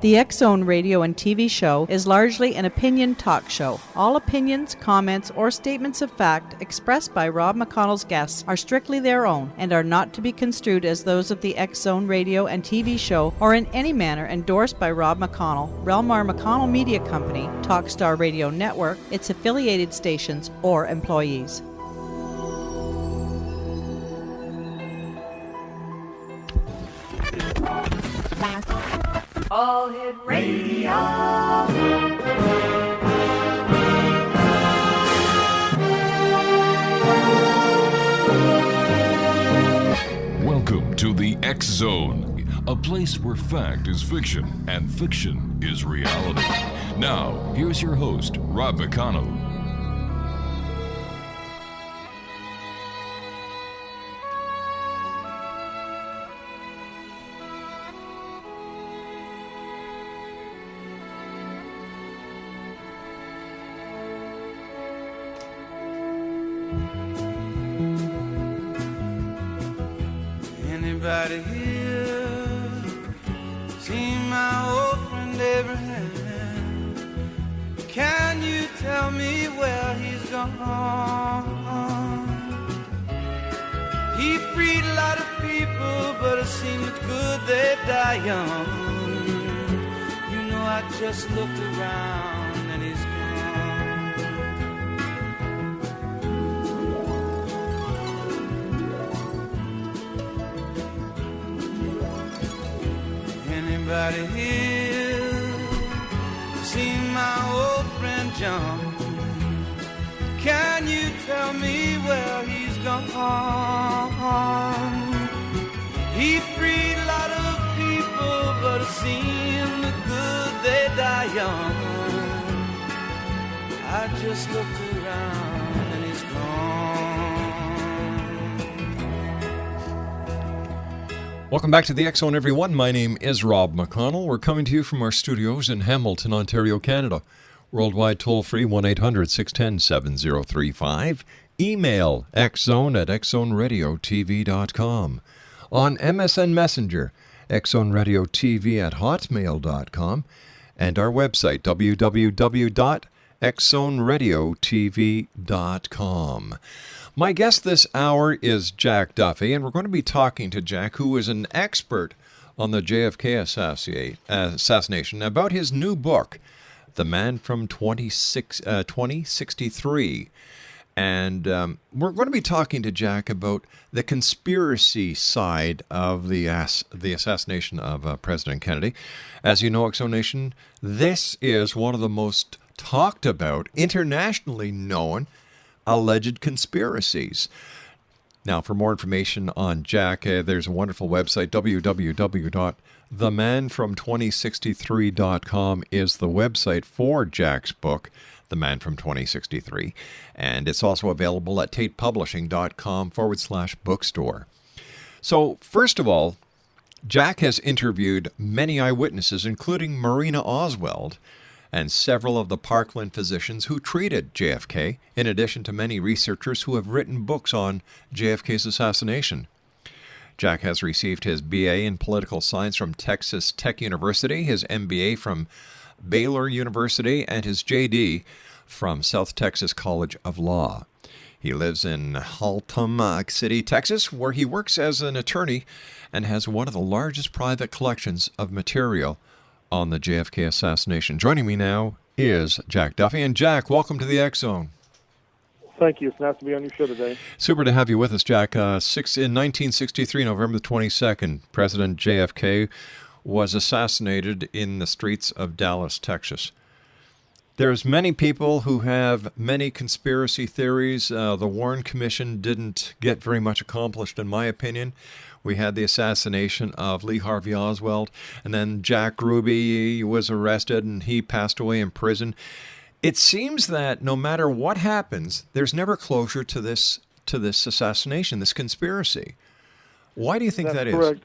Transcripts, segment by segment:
The X-Zone radio and TV show is largely an opinion talk show. All opinions, comments, or statements of fact expressed by Rob McConnell's guests are strictly their own and are not to be construed as those of the X-Zone radio and TV show or in any manner endorsed by Rob McConnell, Relmar McConnell Media Company, Talkstar Radio Network, its affiliated stations, or employees. All Hit Radio. Welcome to the X Zone, a place where fact is fiction and fiction is reality. Now, here's your host, Rob McConnell. Anybody here seen my old friend Abraham? Can you tell me where he's gone? He freed a lot of people, but it seemed good they die young. You know, I just looked around and he's gone. Anybody here seen my old friend John? Can you tell me where he's gone? He freed a lot of people, but it seemed good they die young. I just looked around and he's gone. Welcome back to the X Zone, everyone. My name is Rob McConnell. We're coming to you from our studios in Hamilton, Ontario, Canada. Worldwide toll-free, 1-800-610-7035. Email xzone@xzoneradiotv.com. On MSN Messenger, xzoneradiotv@hotmail.com. And our website, www.xzoneradiotv.com. My guest this hour is Jack Duffy, and we're going to be talking to Jack, who is an expert on the JFK assassination, about his new book, The Man from 2063. And we're going to be talking to Jack about the conspiracy side of the assassination of President Kennedy. As you know, Exonation, this is one of the most talked about, internationally known, alleged conspiracies. Now, for more information on Jack, there's a wonderful website, www.themanfrom2063.com is the website for Jack's book, The Man from 2063. And it's also available at tatepublishing.com/bookstore. So, first of all, Jack has interviewed many eyewitnesses, including Marina Oswald, and several of the Parkland physicians who treated JFK, in addition to many researchers who have written books on JFK's assassination. Jack has received his BA in Political Science from Texas Tech University, his MBA from Baylor University, and his JD from South Texas College of Law. He lives in Haltom City, Texas, where he works as an attorney and has one of the largest private collections of material on the JFK assassination. Joining me now is Jack Duffy. And Jack, welcome to the X Zone. Thank you. It's nice to be on your show today. Super to have you with us, Jack. In 1963, November the 22nd, President JFK was assassinated in the streets of Dallas, Texas. There's many people who have many conspiracy theories. The Warren Commission didn't get very much accomplished, in my opinion. We had the assassination of Lee Harvey Oswald, and then Jack Ruby was arrested and he passed away in prison. It seems that no matter what happens, there's never closure to this assassination, this conspiracy. Why do you think that is? Correct.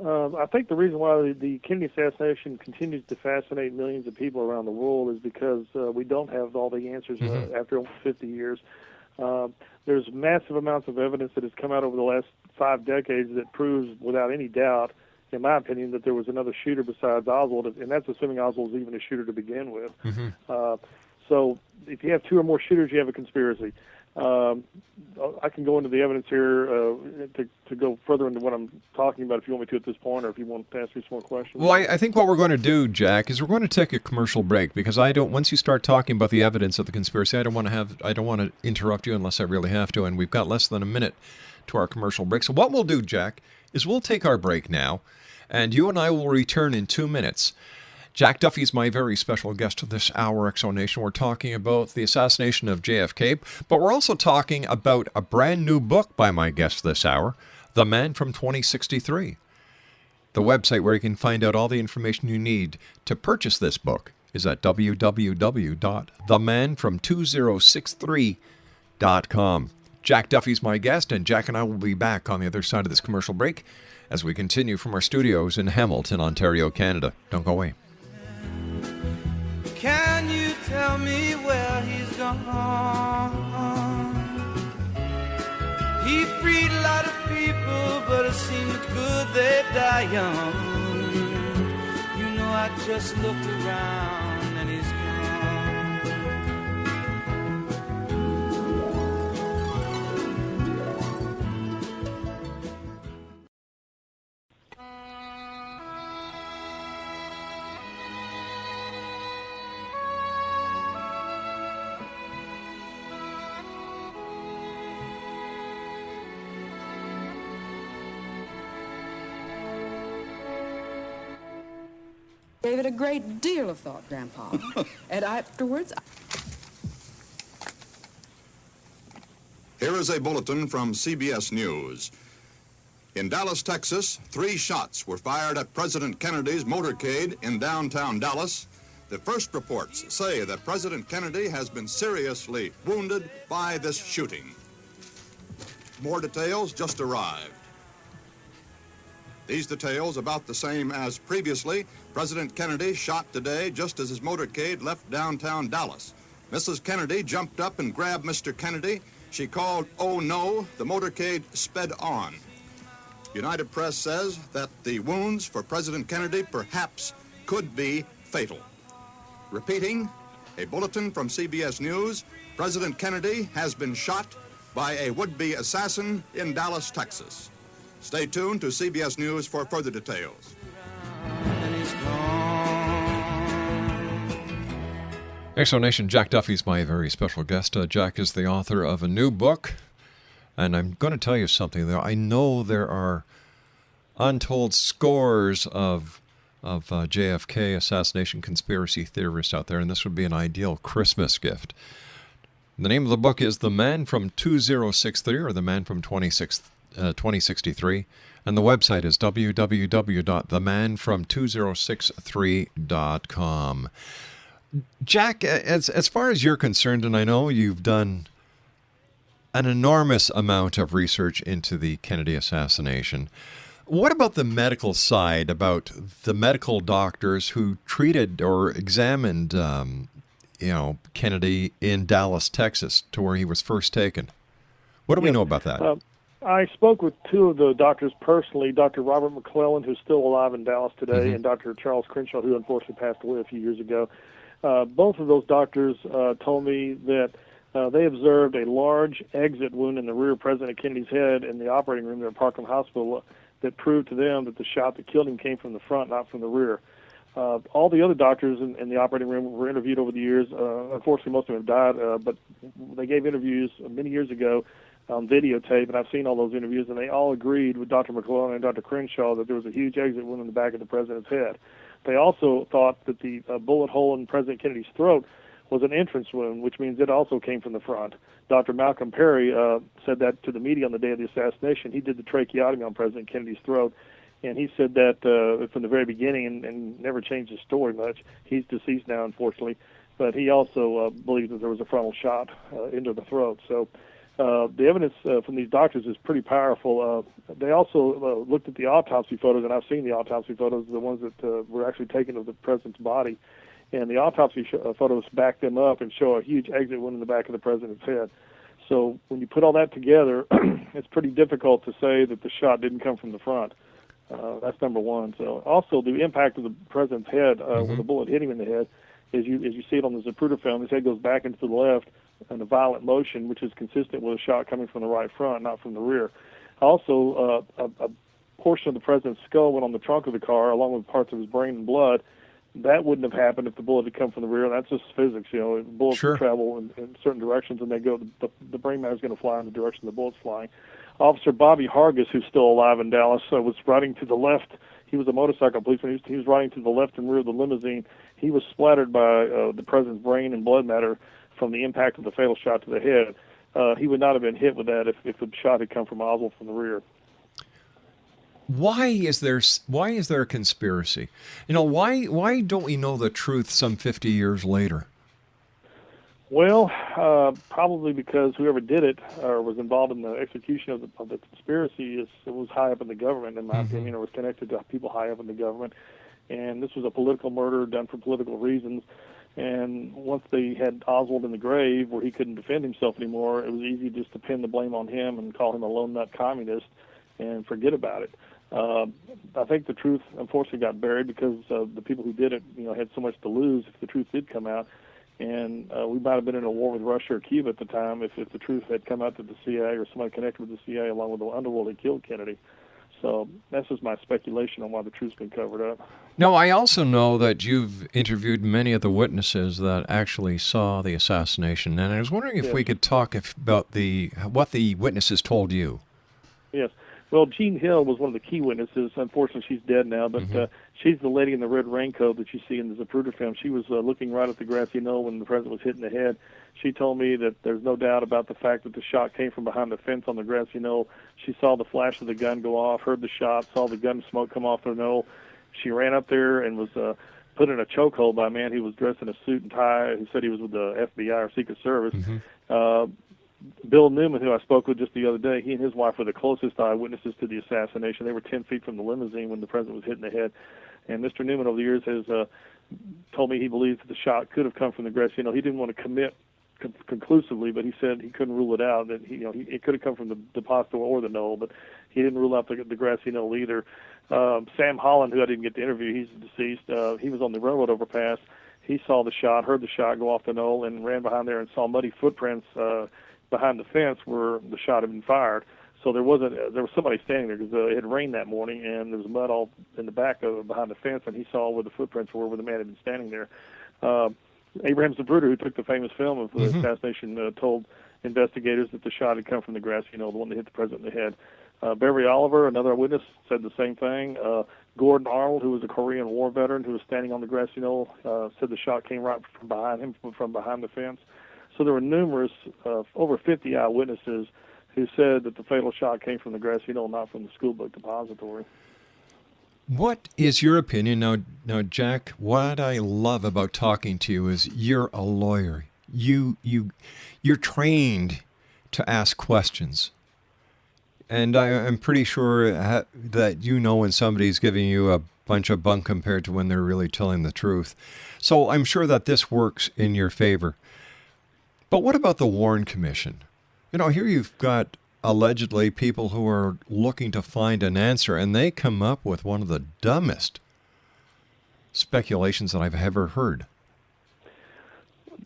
I think the reason why the Kennedy assassination continues to fascinate millions of people around the world is because we don't have all the answers after almost 50 years. There's massive amounts of evidence that has come out over the last 5 decades that proves without any doubt in my opinion, that there was another shooter besides Oswald, and that's assuming Oswald was even a shooter to begin with. So if you have two or more shooters, you have a conspiracy. I can go into the evidence here to go further into what I'm talking about if you want me to at this point, or if you want to ask me some more questions. Well, I think what we're going to do, Jack, is we're going to take a commercial break, because once you start talking about the evidence of the conspiracy, I don't want to interrupt you unless I really have to, and we've got less than a minute to our commercial break. So what we'll do, Jack, is we'll take our break now, and you and I will return in 2 minutes. Jack Duffy is my very special guest this hour, Exonation. We're talking about the assassination of JFK, but we're also talking about a brand new book by my guest this hour, The Man from 2063. The website where you can find out all the information you need to purchase this book is at www.themanfrom2063.com. Jack Duffy's my guest, and Jack and I will be back on the other side of this commercial break as we continue from our studios in Hamilton, Ontario, Canada. Don't go away. Can you tell me where he's gone? He freed a lot of people, but it seemed good they die young. You know, I just looked around and he's gone. Gave it a great deal of thought, Grandpa. And afterwards... Here is a bulletin from CBS News. In Dallas, Texas, 3 shots were fired at President Kennedy's motorcade in downtown Dallas. The first reports say that President Kennedy has been seriously wounded by this shooting. More details just arrived. These details about the same as previously. President Kennedy shot today just as his motorcade left downtown Dallas. Mrs. Kennedy jumped up and grabbed Mr. Kennedy. She called, "Oh no," the motorcade sped on. United Press says that the wounds for President Kennedy perhaps could be fatal. Repeating, a bulletin from CBS News, President Kennedy has been shot by a would-be assassin in Dallas, Texas. Stay tuned to CBS News for further details. Exonation, Jack Duffy's my very special guest. Jack is the author of a new book, and I'm going to tell you something. I know there are untold scores of JFK assassination conspiracy theorists out there, and this would be an ideal Christmas gift. The name of the book is The Man from 2063, or The Man from 2063, and the website is www.themanfrom2063.com. Jack, as far as you're concerned, and I know you've done an enormous amount of research into the Kennedy assassination, what about the medical side, about the medical doctors who treated or examined Kennedy in Dallas, Texas, to where he was first taken? What do we know about that? I spoke with 2 of the doctors personally, Dr. Robert McClellan, who's still alive in Dallas today, and Dr. Charles Crenshaw, who unfortunately passed away a few years ago. Both of those doctors told me that they observed a large exit wound in the rear of President Kennedy's head in the operating room there at Parkland Hospital that proved to them that the shot that killed him came from the front, not from the rear. All the other doctors in the operating room were interviewed over the years. Unfortunately, most of them have died, but they gave interviews many years ago on videotape, and I've seen all those interviews, and they all agreed with Dr. McClellan and Dr. Crenshaw that there was a huge exit wound in the back of the president's head. They also thought that the bullet hole in President Kennedy's throat was an entrance wound, which means it also came from the front. Dr. Malcolm Perry said that to the media on the day of the assassination. He did the tracheotomy on President Kennedy's throat, and he said that from the very beginning and never changed his story much. He's deceased now, unfortunately, but he also believes that there was a frontal shot into the throat. So the evidence from these doctors is pretty powerful. They also looked at the autopsy photos, and I've seen the autopsy photos, the ones that were actually taken of the president's body, and the autopsy photos back them up and show a huge exit wound in the back of the president's head. So when you put all that together, it's pretty difficult to say that the shot didn't come from the front. That's number one. So also the impact of the president's head with a bullet hitting him in the head, as you see it on the Zapruder film, his head goes back into the left in a violent motion, which is consistent with a shot coming from the right front, not from the rear. Also, a portion of the president's skull went on the trunk of the car, along with parts of his brain and blood. That wouldn't have happened if the bullet had come from the rear. That's just physics, Bullets travel in certain directions, and they go. The brain matter is going to fly in the direction the bullet's flying. Officer Bobby Hargis, who's still alive in Dallas, was riding to the left. He was a motorcycle policeman. He was riding to the left and rear of the limousine. He was splattered by the president's brain and blood matter from the impact of the fatal shot to the head. He would not have been hit with that if the shot had come from Oswald from the rear. Why is there a conspiracy? Why don't we know the truth some 50 years later? Well, probably because whoever did it or was involved in the execution of the conspiracy was high up in the government, in my opinion, or was connected to people high up in the government. And this was a political murder done for political reasons. And once they had Oswald in the grave where he couldn't defend himself anymore, it was easy just to pin the blame on him and call him a lone nut communist and forget about it. I think the truth, unfortunately, got buried because the people who did it, had so much to lose if the truth did come out. And we might have been in a war with Russia or Cuba at the time if the truth had come out that the CIA or somebody connected with the CIA along with the underworld had killed Kennedy. So that's just my speculation on why the truth's been covered up. Now, I also know that you've interviewed many of the witnesses that actually saw the assassination, and I was wondering if we could talk about what the witnesses told you. Yes. Well, Jean Hill was one of the key witnesses. Unfortunately, she's dead now, but she's the lady in the red raincoat that you see in the Zapruder film. She was looking right at the grassy knoll when the president was hit in the head. She told me that there's no doubt about the fact that the shot came from behind the fence on the grassy knoll. She saw the flash of the gun go off, heard the shot, saw the gun smoke come off the knoll. She ran up there and was put in a chokehold by a man who was dressed in a suit and tie, who said he was with the FBI or Secret Service. Bill Newman, who I spoke with just the other day, he and his wife were the closest eyewitnesses to the assassination. They were 10 feet from the limousine when the president was hit in the head. And Mr. Newman, over the years, has told me he believes that the shot could have come from the grassy knoll. He didn't want to commit conclusively, but he said he couldn't rule it out. That it could have come from the depository or the knoll, but he didn't rule out the grassy knoll either. Sam Holland, who I didn't get to interview, he's deceased. He was on the railroad overpass. He saw the shot, heard the shot go off the knoll, and ran behind there and saw muddy footprints behind the fence where the shot had been fired. So there was somebody standing there because it had rained that morning, and there was mud all in the back of behind the fence, and he saw where the footprints were, where the man had been standing there. Abraham Zapruder, who took the famous film of the assassination, told investigators that the shot had come from the grassy knoll, the one that hit the president in the head. Beverly Oliver, another witness, said the same thing. Gordon Arnold, who was a Korean War veteran who was standing on the grassy knoll, said the shot came right from behind him, from behind the fence. So there were numerous, over 50 eyewitnesses who said that the fatal shot came from the grassy knoll, not from the schoolbook depository. What is your opinion? Now, Jack, what I love about talking to you is you're a lawyer. You're trained to ask questions. And I'm pretty sure that when somebody's giving you a bunch of bunk compared to when they're really telling the truth. So I'm sure that this works in your favor. But what about the Warren Commission? Here you've got allegedly people who are looking to find an answer, and they come up with one of the dumbest speculations that I've ever heard.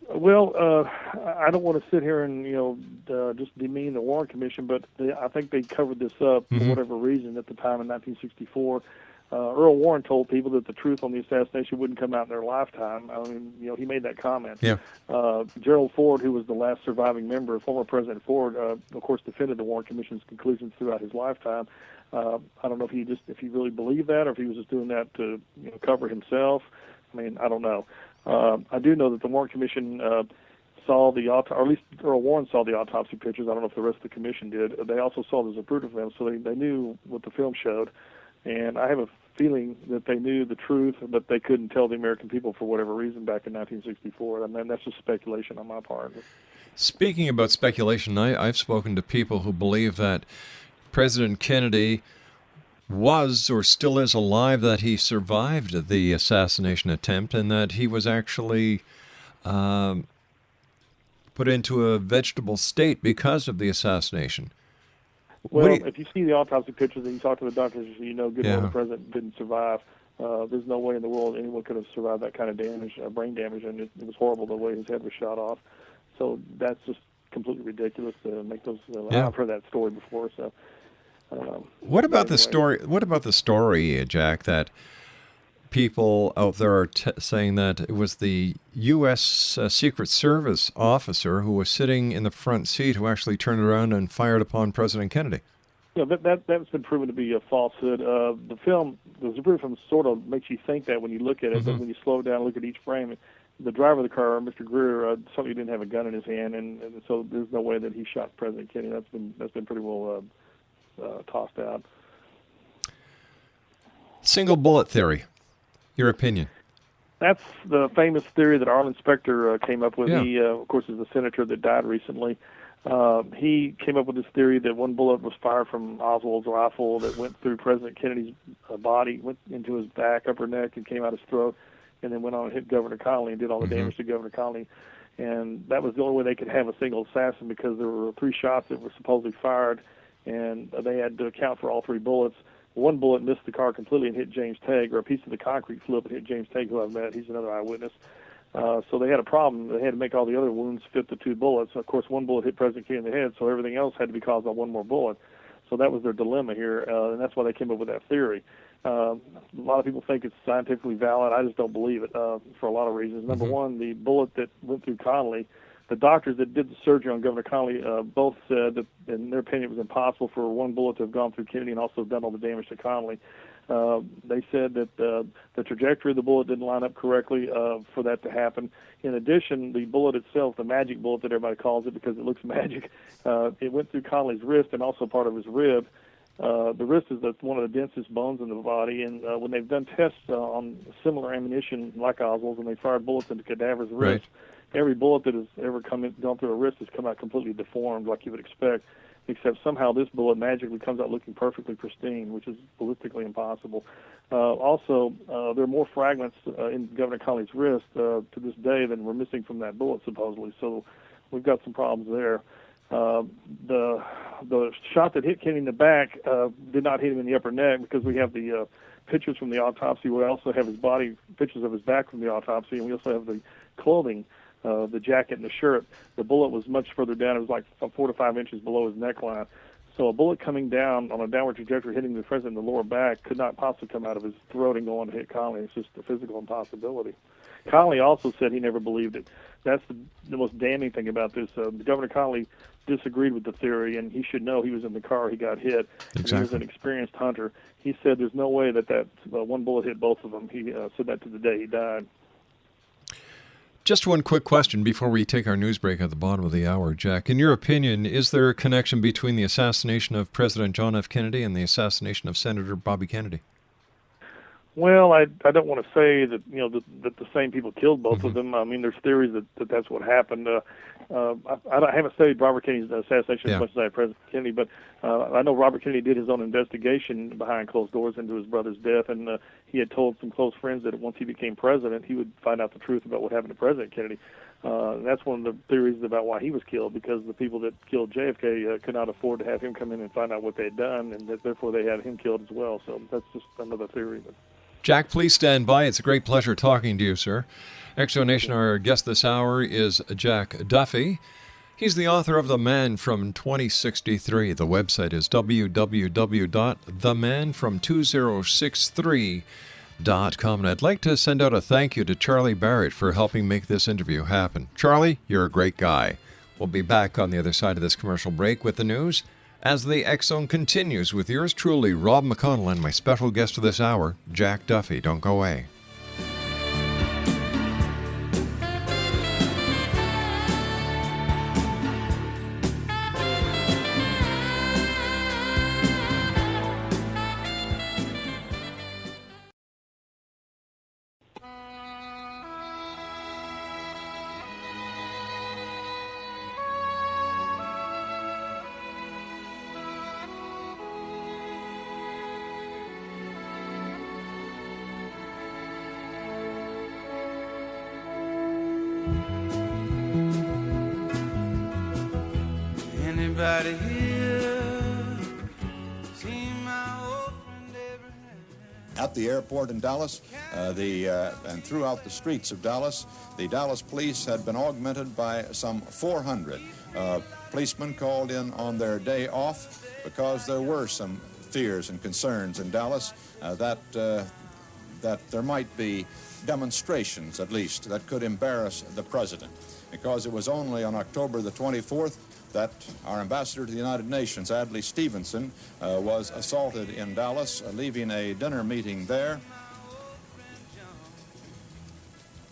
Well, I don't want to sit here and just demean the Warren Commission, but I think they covered this up for whatever reason at the time in 1964. Earl Warren told people that the truth on the assassination wouldn't come out in their lifetime. I mean, he made that comment. Yeah. Gerald Ford, who was the last surviving member, former President Ford, of course, defended the Warren Commission's conclusions throughout his lifetime. I don't know if he really believed that, or if he was just doing that to cover himself. I mean, I don't know. I do know that the Warren Commission saw or at least Earl Warren saw the autopsy pictures. I don't know if the rest of the commission did. They also saw the Zapruder film, so they knew what the film showed. And I have a feeling that they knew the truth, but they couldn't tell the American people for whatever reason back in 1964. I mean, that's just speculation on my part. Speaking about speculation, I've spoken to people who believe that President Kennedy was or still is alive, that he survived the assassination attempt, and that he was actually put into a vegetable state because of the assassination. Well, if you see the autopsy pictures and you talk to the doctors, you know good well the president didn't survive. There's no way in the world anyone could have survived that kind of damage, brain damage, and it was horrible the way his head was shot off. So that's just completely ridiculous to make those. I've heard that story before. So, what about the story? What about the story, Jack? That people out there are saying that it was the U.S. Secret Service officer who was sitting in the front seat who actually turned around and fired upon President Kennedy. Yeah, that's been proven to be a falsehood. The film sort of makes you think that when you look at it, but when you slow it down and look at each frame, the driver of the car, Mr. Greer, certainly didn't have a gun in his hand, and so there's no way that he shot President Kennedy. That's been pretty well tossed out. Single bullet theory. Your opinion? That's the famous theory that Arlen Specter came up with. Yeah. He, of course, is the senator that died recently. He came up with this theory that one bullet was fired from Oswald's rifle that went through President Kennedy's body, went into his back, upper neck, and came out his throat, and then went on and hit Governor Connally and did all the damage to Governor Connally. And that was the only way they could have a single assassin because there were 3 shots that were supposedly fired, and they had to account for all 3 bullets. One bullet missed the car completely and hit James Tague, or a piece of the concrete flew up and hit James Tague, who I've met. He's another eyewitness. So they had a problem. They had to make all the other wounds fit the 2 bullets. Of course, one bullet hit President Kennedy in the head, so everything else had to be caused by one more bullet. So that was their dilemma here, and that's why they came up with that theory. A lot of people think it's scientifically valid. I just don't believe it for a lot of reasons. Number one, the bullet that went through Connally, the doctors that did the surgery on Governor Connally both said that, in their opinion, it was impossible for one bullet to have gone through Kennedy and also done all the damage to Connally. They said that the trajectory of the bullet didn't line up correctly for that to happen. In addition, the bullet itself, the magic bullet that everybody calls it because it looks magic, it went through Connally's wrist and also part of his rib. The wrist is one of the densest bones in the body, and when they've done tests on similar ammunition like Oswald's, and they fired bullets into cadavers' wrists, every bullet that has ever gone through a wrist has come out completely deformed like you would expect, except somehow this bullet magically comes out looking perfectly pristine, which is ballistically impossible. Also, there are more fragments in Governor Connally's wrist to this day than were missing from that bullet, supposedly, so we've got some problems there. The shot that hit Kennedy in the back did not hit him in the upper neck because we have the pictures from the autopsy. We also have his body, pictures of his back from the autopsy, and we also have the clothing, the jacket and the shirt. The bullet was much further down. It was like 4 to 5 inches below his neckline. So a bullet coming down on a downward trajectory hitting the president in the lower back could not possibly come out of his throat and go on to hit Connally. It's just a physical impossibility. Connally also said he never believed it. That's the most damning thing about this. Governor Connally disagreed with the theory, and he should know he was in the car. He got hit. Exactly. He was an experienced hunter. He said there's no way that one bullet hit both of them. He said that to the day he died. Just one quick question before we take our news break at the bottom of the hour, Jack. In your opinion, is there a connection between the assassination of President John F. Kennedy and the assassination of Senator Bobby Kennedy? Well, I don't want to say that that the same people killed both of them. I mean, there's theories that that's what happened. I haven't studied Robert Kennedy's assassination as much as I have President Kennedy, but I know Robert Kennedy did his own investigation behind closed doors into his brother's death, and he had told some close friends that once he became president, he would find out the truth about what happened to President Kennedy. That's one of the theories about why he was killed, because the people that killed JFK could not afford to have him come in and find out what they'd done, and therefore they had him killed as well. So that's just another theory. Jack, please stand by. It's a great pleasure talking to you, sir. Exonation, our guest this hour is Jack Duffy. He's the author of The Man from 2063. The website is www.themanfrom2063.com. And I'd like to send out a thank you to Charlie Barrett for helping make this interview happen. Charlie, you're a great guy. We'll be back on the other side of this commercial break with the news as the X Zone continues with yours truly, Rob McConnell, and my special guest of this hour, Jack Duffy. Don't go away. Anybody here At the airport in Dallas, and throughout the streets of Dallas, the Dallas police had been augmented by some 400 policemen called in on their day off because there were some fears and concerns in Dallas that there might be demonstrations, at least, that could embarrass the president. Because it was only on October the 24th that our ambassador to the United Nations, Adlai Stevenson, was assaulted in Dallas, leaving a dinner meeting there.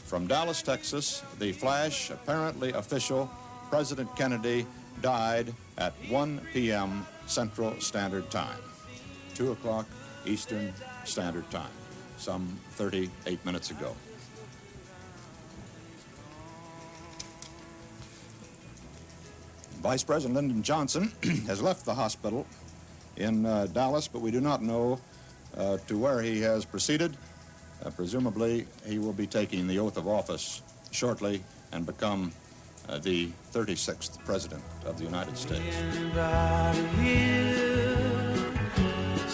From Dallas, Texas, the flash, apparently official, President Kennedy died at 1 p.m. Central Standard Time, 2 o'clock Eastern Standard Time, some 38 minutes ago. Vice President Lyndon Johnson has left the hospital in Dallas, but we do not know to where he has proceeded. Presumably, he will be taking the oath of office shortly and become the 36th President of the United States.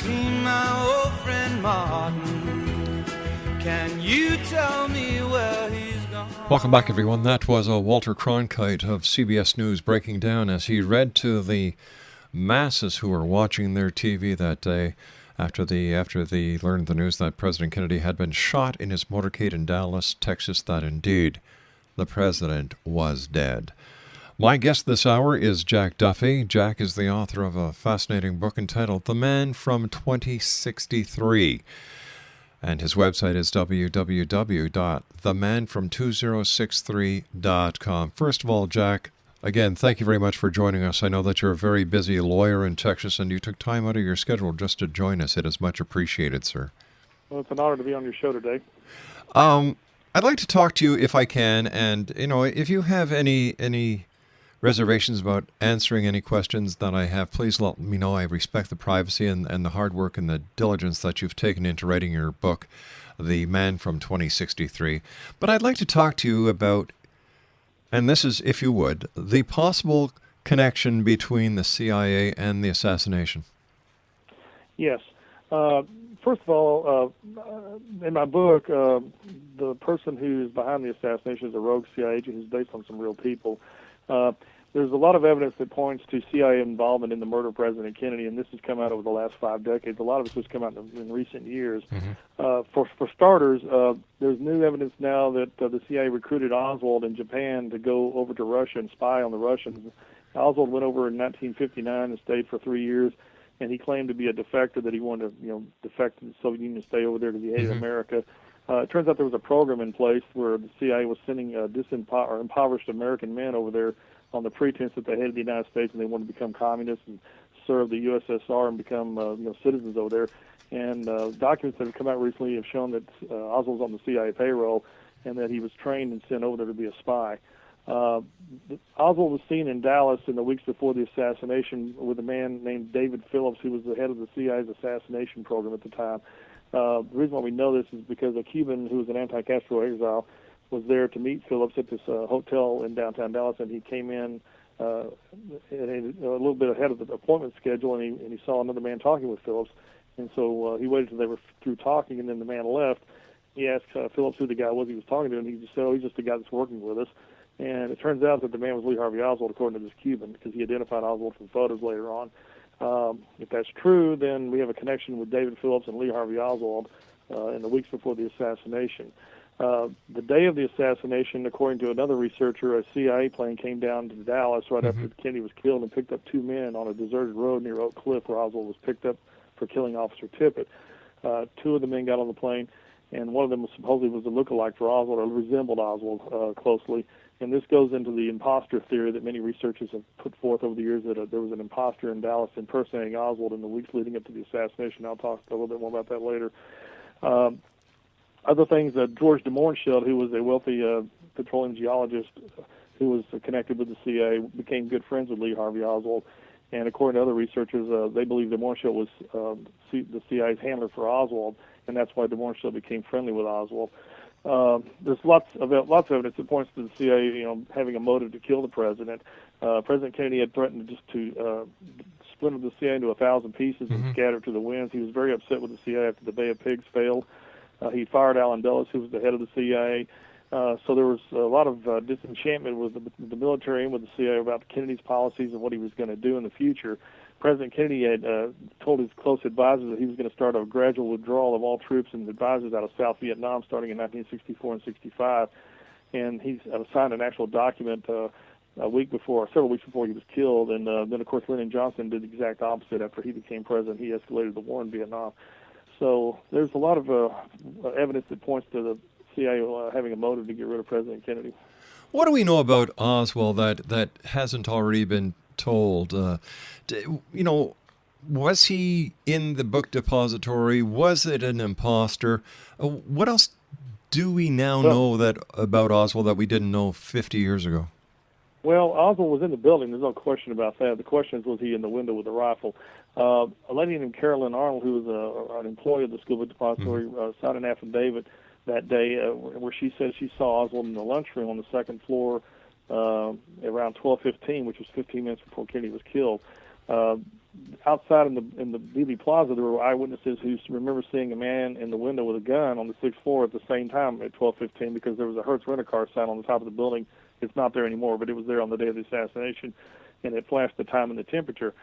See my old friend Martin. Can you tell me where he's gone? Welcome back, everyone. That was Walter Cronkite of CBS News breaking down as he read to the masses who were watching their TV that day after they learned the news that President Kennedy had been shot in his motorcade in Dallas, Texas, that indeed the president was dead. My guest this hour is Jack Duffy. Jack is the author of a fascinating book entitled The Man from 2063. And his website is www.themanfrom2063.com. First of all, Jack, again, thank you very much for joining us. I know that you're a very busy lawyer in Texas, and you took time out of your schedule just to join us. It is much appreciated, sir. Well, it's an honor to be on your show today. I'd like to talk to you if I can, and if you have any reservations about answering any questions that I have, please let me know. I respect the privacy and the hard work and the diligence that you've taken into writing your book, The Man from 2063. But I'd like to talk to you about, and this is, if you would, the possible connection between the CIA and the assassination. Yes. First of all, in my book, the person who's behind the assassination is a rogue CIA agent who's based on some real people. There's a lot of evidence that points to CIA involvement in the murder of President Kennedy, and this has come out over the last 5 decades. A lot of this has come out in recent years. Mm-hmm. For starters, there's new evidence now that the CIA recruited Oswald in Japan to go over to Russia and spy on the Russians. Oswald went over in 1959 and stayed for 3 years, and he claimed to be a defector, that he wanted to defect to the Soviet Union and stay over there because he hated America. It turns out there was a program in place where the CIA was sending impoverished American men over there on the pretense that they hated the United States and they wanted to become communists and serve the USSR and become citizens over there. And documents that have come out recently have shown that Oswald was on the CIA payroll and that he was trained and sent over there to be a spy. Oswald was seen in Dallas in the weeks before the assassination with a man named David Phillips, who was the head of the CIA's assassination program at the time. The reason why we know this is because a Cuban who was an anti-Castro exile was there to meet Phillips at this hotel in downtown Dallas, and he came in a little bit ahead of the appointment schedule, and he saw another man talking with Phillips, and so he waited until they were through talking, and then the man left. He asked Phillips who the guy was he was talking to, and he just said, he's just the guy that's working with us. And it turns out that the man was Lee Harvey Oswald, according to this Cuban, because he identified Oswald from photos later on. If that's true, then we have a connection with David Phillips and Lee Harvey Oswald in the weeks before the assassination. The day of the assassination, according to another researcher, a CIA plane came down to Dallas right after Kennedy was killed and picked up 2 men on a deserted road near Oak Cliff where Oswald was picked up for killing Officer Tippit. 2 of the men got on the plane, and one of them supposedly was a lookalike for Oswald or resembled Oswald closely. And this goes into the imposter theory that many researchers have put forth over the years, that there was an imposter in Dallas impersonating Oswald in the weeks leading up to the assassination. I'll talk a little bit more about that later. Other things, George de Mohrenschildt, who was a wealthy petroleum geologist who was connected with the CIA, became good friends with Lee Harvey Oswald. And according to other researchers, they believe de Mohrenschildt was the CIA's handler for Oswald, and that's why de Mohrenschildt became friendly with Oswald. There's lots of evidence that points to the CIA, having a motive to kill the president. President Kennedy had threatened just to splintered the CIA into 1,000 pieces and scattered to the winds. He was very upset with the CIA after the Bay of Pigs failed. He fired Allen Dulles, who was the head of the CIA. So there was a lot of disenchantment with the military and with the CIA about Kennedy's policies and what he was going to do in the future. President Kennedy had told his close advisors that he was going to start a gradual withdrawal of all troops and advisors out of South Vietnam starting in 1964 and 65. And he signed an actual document several weeks before he was killed. And then, of course, Lyndon Johnson did the exact opposite. After he became president, he escalated the war in Vietnam. So there's a lot of evidence that points to the CIA having a motive to get rid of President Kennedy. What do we know about Oswald that hasn't already been told? Was he in the book depository? Was it an imposter? What else do we now know about Oswald that we didn't know 50 years ago? Well, Oswald was in the building. There's no question about that. The question is, was he in the window with a rifle? A lady named Carolyn Arnold, who was an employee of the School Book Depository, signed an affidavit that day where she said she saw Oswald in the lunchroom on the second floor around 12:15, which was 15 minutes before Kennedy was killed. Outside in the BB Plaza, there were eyewitnesses who remember seeing a man in the window with a gun on the sixth floor at the same time at 12:15 because there was a Hertz rent-a-car sign on the top of the building. It's not there anymore, but it was there on the day of the assassination, and it flashed the time and the temperature.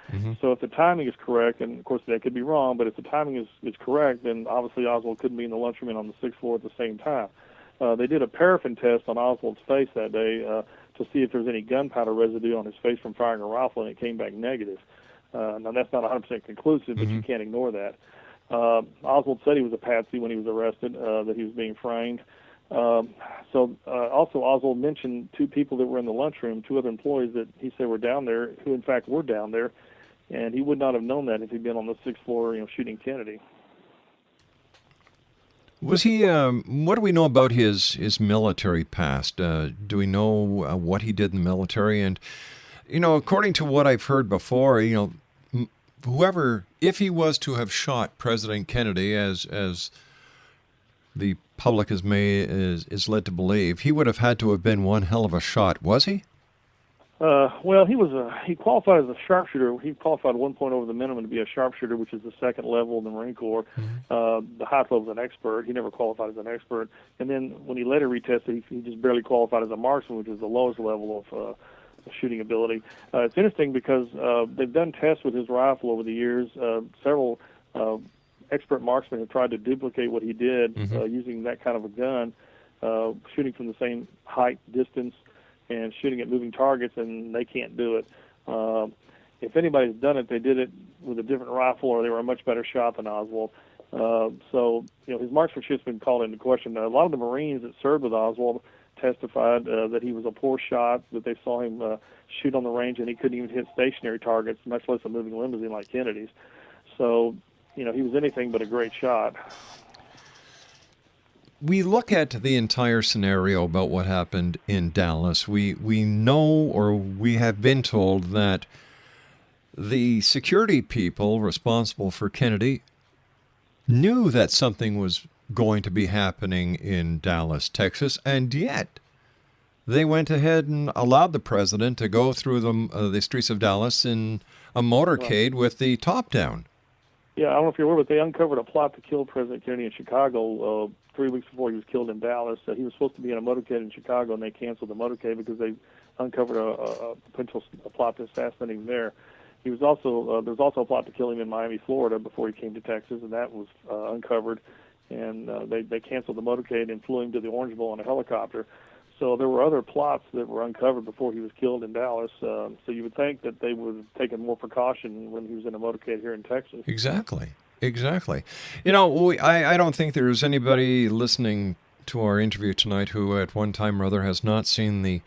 So if the timing is correct, and of course that could be wrong, but if the timing is correct, then obviously Oswald couldn't be in the lunchroom and on the sixth floor at the same time. They did a paraffin test on Oswald's face that day to see if there was any gunpowder residue on his face from firing a rifle, and it came back negative. Now, that's not 100% conclusive, but you can't ignore that. Oswald said he was a patsy when he was arrested, that he was being framed. Also, Oswald mentioned two people that were in the lunchroom, two other employees that he said were down there, who in fact were down there, and he would not have known that if he'd been on the sixth floor, shooting Kennedy. Was he? What do we know about his military past? Do we know what he did in the military? And according to what I've heard before, whoever, if he was to have shot President Kennedy, as the public is led to believe, he would have had to have been one hell of a shot. Was he? Well, he qualified as a sharpshooter. He qualified 1 point over the minimum to be a sharpshooter, which is the second level in the Marine Corps. The highest level is an expert. He never qualified as an expert. And then when he later retested, he just barely qualified as a marksman, which is the lowest level of shooting ability. It's interesting because they've done tests with his rifle over the years. Several expert marksmen have tried to duplicate what he did using that kind of a gun, shooting from the same height, distance, and shooting at moving targets, and they can't do it. If anybody's done it, they did it with a different rifle, or they were a much better shot than Oswald. So his marksmanship's been called into question. A lot of the Marines that served with Oswald testified that he was a poor shot, that they saw him shoot on the range, and he couldn't even hit stationary targets, much less a moving limousine like Kennedy's. So, he was anything but a great shot. We look at the entire scenario about what happened in Dallas. We know, or we have been told, that the security people responsible for Kennedy knew that something was going to be happening in Dallas, Texas, and yet they went ahead and allowed the president to go through the streets of Dallas in a motorcade with the top down. Yeah, I don't know if you're aware, but they uncovered a plot to kill President Kennedy in Chicago 3 weeks before he was killed in Dallas. He was supposed to be in a motorcade in Chicago, and they canceled the motorcade because they uncovered a potential plot to assassinate him there. He was also there was also a plot to kill him in Miami, Florida, before he came to Texas, and that was uncovered. And they canceled the motorcade and flew him to the Orange Bowl on a helicopter. So there were other plots that were uncovered before he was killed in Dallas. So you would think that they would have taken more precaution when he was in a motorcade here in Texas. Exactly. I don't think there's anybody listening to our interview tonight who at one time or other has not seen the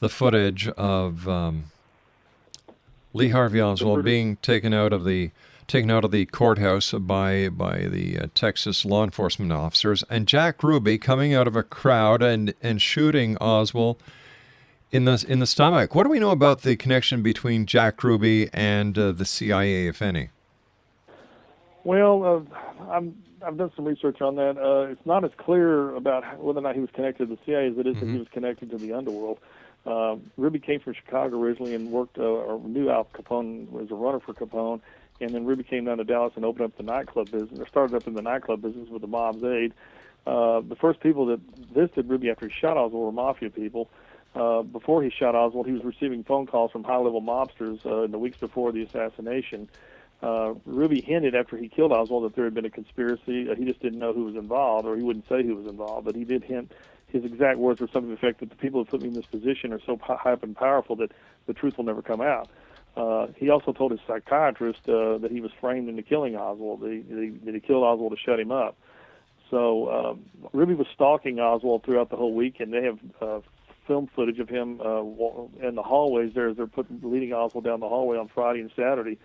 footage of Lee Harvey Oswald being taken out of the courthouse by the Texas law enforcement officers, and Jack Ruby coming out of a crowd and shooting Oswald in the stomach. What do we know about the connection between Jack Ruby and the CIA, if any? Well, I've done some research on that. It's not as clear about whether or not he was connected to the CIA as it is that he was connected to the underworld. Ruby came from Chicago originally and worked or knew Al Capone, was a runner for Capone, and then Ruby came down to Dallas and opened up the nightclub business, or started up in the nightclub business with the mob's aid. The first people that visited Ruby after he shot Oswald were mafia people. Before he shot Oswald, he was receiving phone calls from high-level mobsters in the weeks before the assassination. Ruby hinted after he killed Oswald that there had been a conspiracy. He just didn't know who was involved, or he wouldn't say who was involved, but he did hint. His exact words were something to the effect that the people who put me in this position are so high up and powerful that the truth will never come out. He also told his psychiatrist that he was framed into killing Oswald, that he killed Oswald to shut him up. So Ruby was stalking Oswald throughout the whole week, and they have film footage of him in the hallways there as they're leading Oswald down the hallway on Friday and Saturday.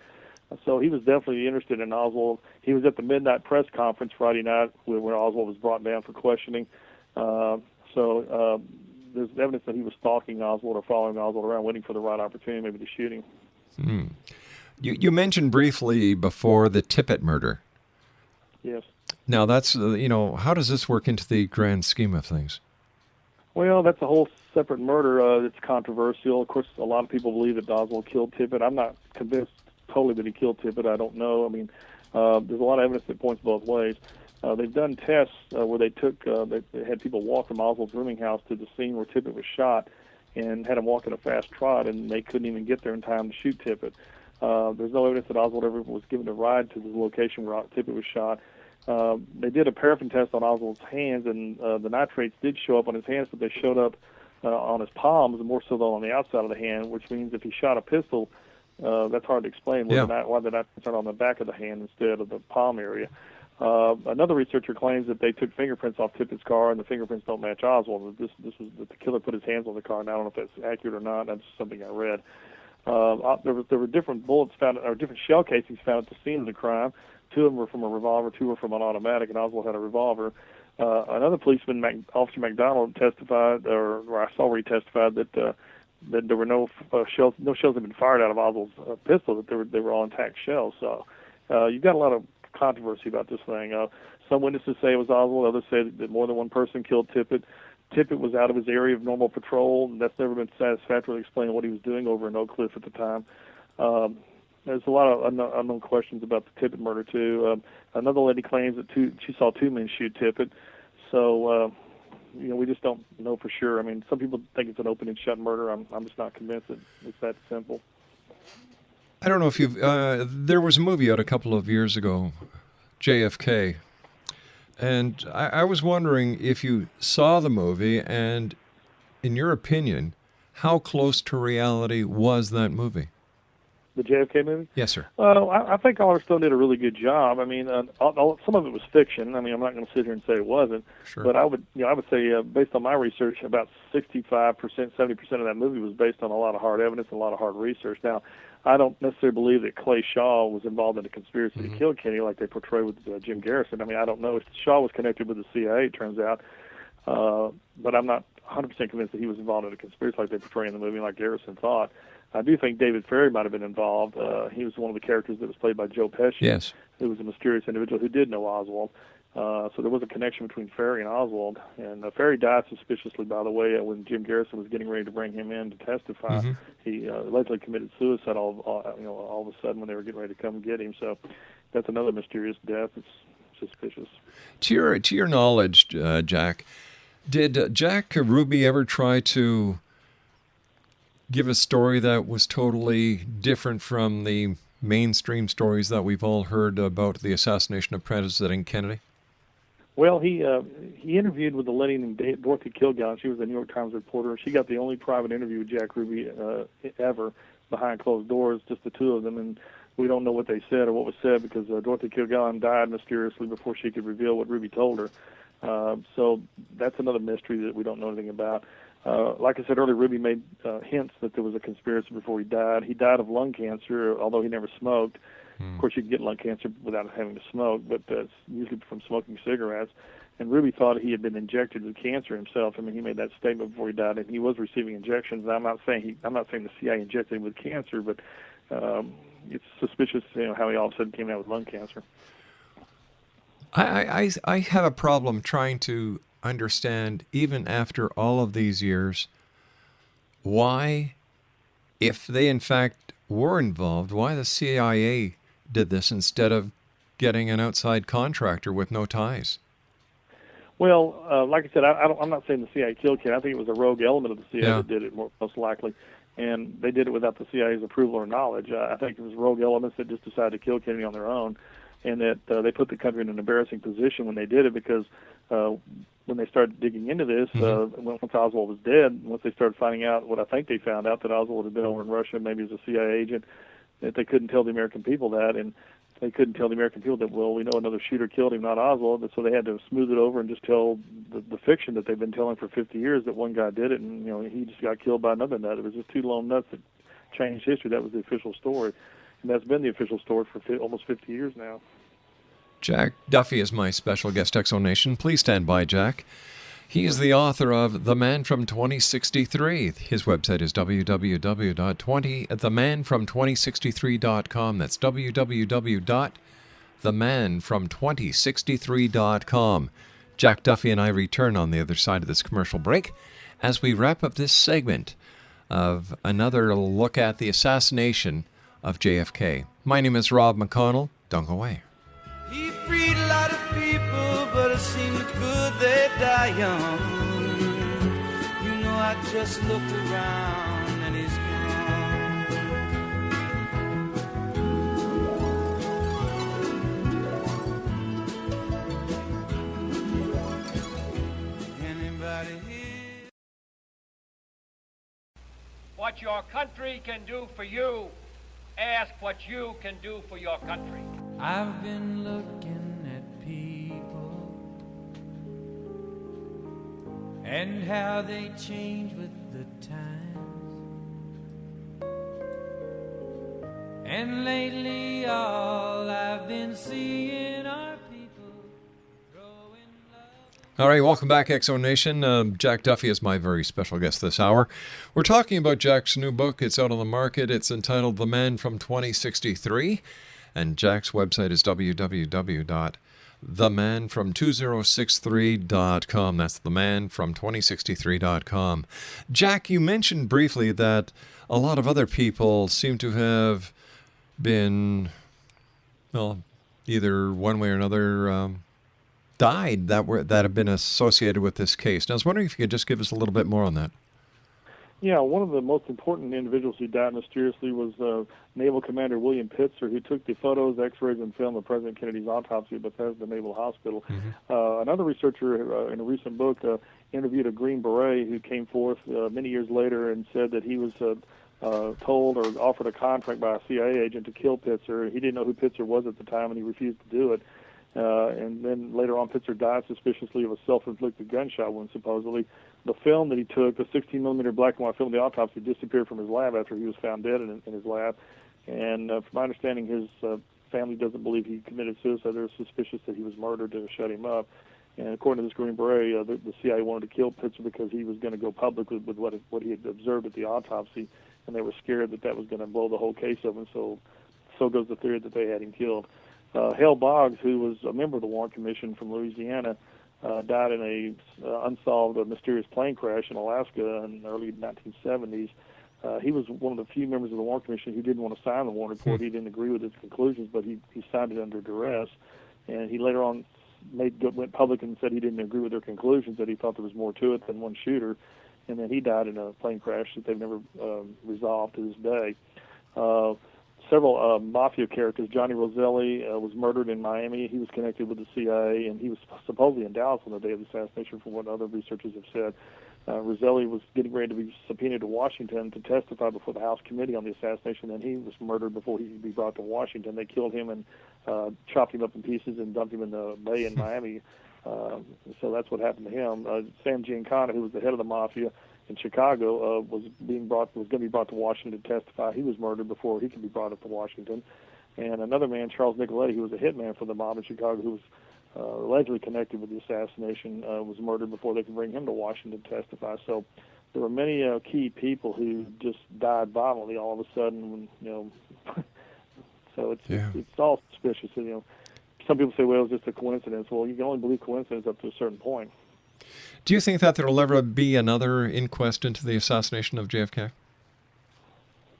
So he was definitely interested in Oswald. He was at the midnight press conference Friday night when Oswald was brought down for questioning. So there's evidence that he was stalking Oswald or following Oswald around, waiting for the right opportunity maybe to shoot him. Hmm. You mentioned briefly before the Tippit murder. Yes. Now that's, how does this work into the grand scheme of things? Well, that's a whole separate murder. It's controversial. Of course, a lot of people believe that Oswald killed Tippit. I'm not convinced totally that he killed Tippit. I don't know. I mean, there's a lot of evidence that points both ways. They've done tests where they had people walk from Oswald's rooming house to the scene where Tippit was shot and had him walk at a fast trot, and they couldn't even get there in time to shoot Tippit. There's no evidence that Oswald ever was given a ride to the location where Tippit was shot. They did a paraffin test on Oswald's hands, and the nitrates did show up on his hands, but they showed up on his palms, and more so than on the outside of the hand, which means if he shot a pistol, that's hard to explain why the nitrates are on the back of the hand instead of the palm area. Another researcher claims that they took fingerprints off Tippit's car, and the fingerprints don't match Oswald. This was that the killer put his hands on the car, and I don't know if that's accurate or not. That's something I read. There were different bullets found, or different shell casings found at the scene of the crime. 2 of them were from a revolver, 2 were from an automatic, and Oswald had a revolver. Another policeman, Officer McConnell, testified, or I saw where he testified that there were no shells. No shells had been fired out of Oswald's pistol. That they were all intact shells. So you've got a lot of controversy about this thing. Some witnesses say it was Oswald. Others say that more than one person killed Tippit. Tippit was out of his area of normal patrol, and that's never been satisfactorily explained what he was doing over in Oak Cliff at the time. There's a lot of unknown questions about the Tippit murder, too. Another lady claims that she saw 2 men shoot Tippit. So, we just don't know for sure. I mean, some people think it's an open and shut murder. I'm just not convinced that it's that simple. I don't know if you've... there was a movie out a couple of years ago, JFK, and I was wondering if you saw the movie, and in your opinion, how close to reality was that movie? The JFK movie? Yes, sir. Well, I think Oliver Stone did a really good job. I mean, some of it was fiction. I mean, I'm not going to sit here and say it wasn't. Sure. But I would say, based on my research, about 65%, 70% of that movie was based on a lot of hard evidence and a lot of hard research. Now, I don't necessarily believe that Clay Shaw was involved in a conspiracy to kill Kennedy like they portray with Jim Garrison. I mean, I don't know if Shaw was connected with the CIA, it turns out. But I'm not 100% convinced that he was involved in a conspiracy like they portray in the movie, like Garrison thought. I do think David Ferrie might have been involved. He was one of the characters that was played by Joe Pesci, yes, who was a mysterious individual who did know Oswald. So there was a connection between Ferrie and Oswald. And Ferrie died suspiciously, by the way, when Jim Garrison was getting ready to bring him in to testify. Mm-hmm. He allegedly committed suicide all of a sudden when they were getting ready to come get him. So that's another mysterious death. It's suspicious. To your knowledge, Jack, did Jack Ruby ever try to give a story that was totally different from the mainstream stories that we've all heard about the assassination of President Kennedy? Well, he interviewed with a lady named Dorothy Kilgallen. She was a New York Times reporter. She got the only private interview with Jack Ruby ever behind closed doors, just the 2 of them. And we don't know what they said or what was said because Dorothy Kilgallen died mysteriously before she could reveal what Ruby told her. So that's another mystery that we don't know anything about. Like I said earlier, Ruby made hints that there was a conspiracy before he died. He died of lung cancer, although he never smoked. Of course, you can get lung cancer without having to smoke, but it's usually from smoking cigarettes. And Ruby thought he had been injected with cancer himself. I mean, he made that statement before he died, and he was receiving injections. And I'm not saying the CIA injected him with cancer, but it's suspicious, how he all of a sudden came out with lung cancer. I have a problem trying to understand, even after all of these years, why, if they in fact were involved, why the CIA did this instead of getting an outside contractor with no ties. Well, like I said, I'm not saying the CIA killed Kennedy. I think it was a rogue element of the CIA that did it, most likely. And they did it without the CIA's approval or knowledge. I think it was rogue elements that just decided to kill Kennedy on their own, and that they put the country in an embarrassing position when they did it, because when they started digging into this, once Oswald was dead, once they started finding out what I think they found out, that Oswald had been over in Russia, maybe as a CIA agent, that they couldn't tell the American people that, and they couldn't tell the American people that, well, we know another shooter killed him, not Oswald, so they had to smooth it over and just tell the fiction that they've been telling for 50 years, that one guy did it, and he just got killed by another nut. It was just two lone nuts that changed history. That was the official story, and that's been the official story for almost 50 years now. Jack Duffy is my special guest, Exonation. Please stand by, Jack. He is the author of The Man from 2063. His website is themanfrom2063.com. That's www.themanfrom2063.com. Jack Duffy and I return on the other side of this commercial break as we wrap up this segment of another look at the assassination of JFK. My name is Rob McConnell. Don't go away. He freed a lot of people, but it seemed good they die young. You know, I just looked around and he's gone. Anybody here? What your country can do for you, ask what you can do for your country. I've been looking at people and how they change with the times, and lately all I've been seeing are people throwing love. All right, welcome back, Exo Nation. Jack Duffy is my very special guest this hour. We're talking about Jack's new book. It's out on the market. It's entitled The Man from 2063. And Jack's website is www.themanfrom2063.com. That's themanfrom2063.com. Jack, you mentioned briefly that a lot of other people seem to have been, well, either one way or another, died that have been associated with this case. Now, I was wondering if you could just give us a little bit more on that. Yeah, one of the most important individuals who died mysteriously was Naval Commander William Pitzer, who took the photos, x-rays, and film of President Kennedy's autopsy at Bethesda Naval Hospital. Another researcher in a recent book interviewed a Green Beret who came forth many years later and said that he was told or offered a contract by a CIA agent to kill Pitzer. He didn't know who Pitzer was at the time, and he refused to do it. And then later on, Pitzer died suspiciously of a self-inflicted gunshot wound, supposedly. The film that he took, the 16-millimeter black and white film of the autopsy, disappeared from his lab after he was found dead in his lab. And from my understanding, his family doesn't believe he committed suicide. They're suspicious that he was murdered to shut him up. And according to this Green Beret, the CIA wanted to kill Pitzer because he was going to go public with what he had observed at the autopsy, and they were scared that was going to blow the whole case open. So goes the theory that they had him killed. Hale Boggs, who was a member of the Warren Commission from Louisiana, died in a unsolved mysterious plane crash in Alaska in the early 1970s. He was one of the few members of the Warren Commission who didn't want to sign the Warren Report. He didn't agree with its conclusions, but he signed it under duress. And he later on went public and said he didn't agree with their conclusions, that he thought there was more to it than one shooter. And then he died in a plane crash that they've never resolved to this day. Several mafia characters. Johnny Roselli was murdered in Miami. He was connected with the CIA, and he was supposedly in Dallas on the day of the assassination, from what other researchers have said. Roselli was getting ready to be subpoenaed to Washington to testify before the House Committee on the assassination, and he was murdered before he could be brought to Washington. They killed him and chopped him up in pieces and dumped him in the bay in Miami. So that's what happened to him. Sam Giancana, who was the head of the mafia in Chicago, was going to be brought to Washington to testify. He was murdered before he could be brought up to Washington. And another man, Charles Nicoletti, who was a hitman for the mob in Chicago, who was allegedly connected with the assassination, was murdered before they could bring him to Washington to testify. So there were many key people who just died violently all of a sudden. So it's all suspicious. Some people say, well, it was just a coincidence. Well, you can only believe coincidence up to a certain point. Do you think that there will ever be another inquest into the assassination of JFK?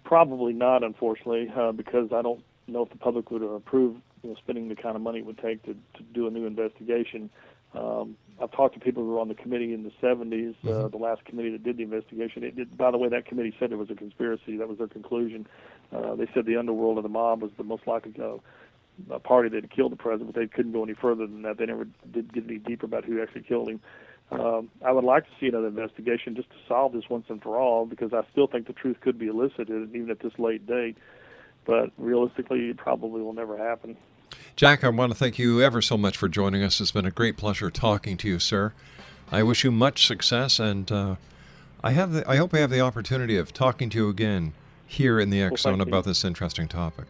Probably not, unfortunately, because I don't know if the public would approve spending the kind of money it would take to do a new investigation. I've talked to people who were on the committee in the 70s, the last committee that did the investigation. By the way, that committee said it was a conspiracy. That was their conclusion. They said the underworld of the mob was the most likely party that had killed the president, but they couldn't go any further than that. They never did get any deeper about who actually killed him. I would like to see another investigation just to solve this once and for all, because I still think the truth could be elicited, even at this late date. But realistically, it probably will never happen. Jack, I want to thank you ever so much for joining us. It's been a great pleasure talking to you, sir. I wish you much success, and I hope I have the opportunity of talking to you again here in the X Zone about this interesting topic.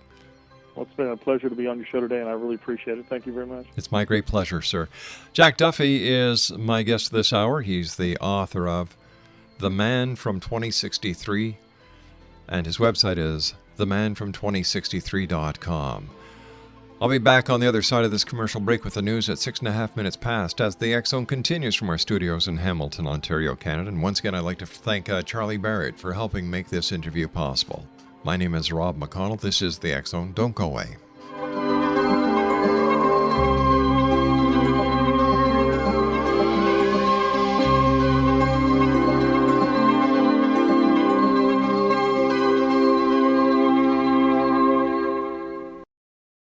Well, it's been a pleasure to be on your show today, and I really appreciate it. Thank you very much. It's my great pleasure, sir. Jack Duffy is my guest this hour. He's the author of The Man from 2063, and his website is themanfrom2063.com. I'll be back on the other side of this commercial break with the news at 6.5 minutes past as the X Zone continues from our studios in Hamilton, Ontario, Canada. And once again, I'd like to thank Charlie Barrett for helping make this interview possible. My name is Rob McConnell. This is the X Zone. Don't go away.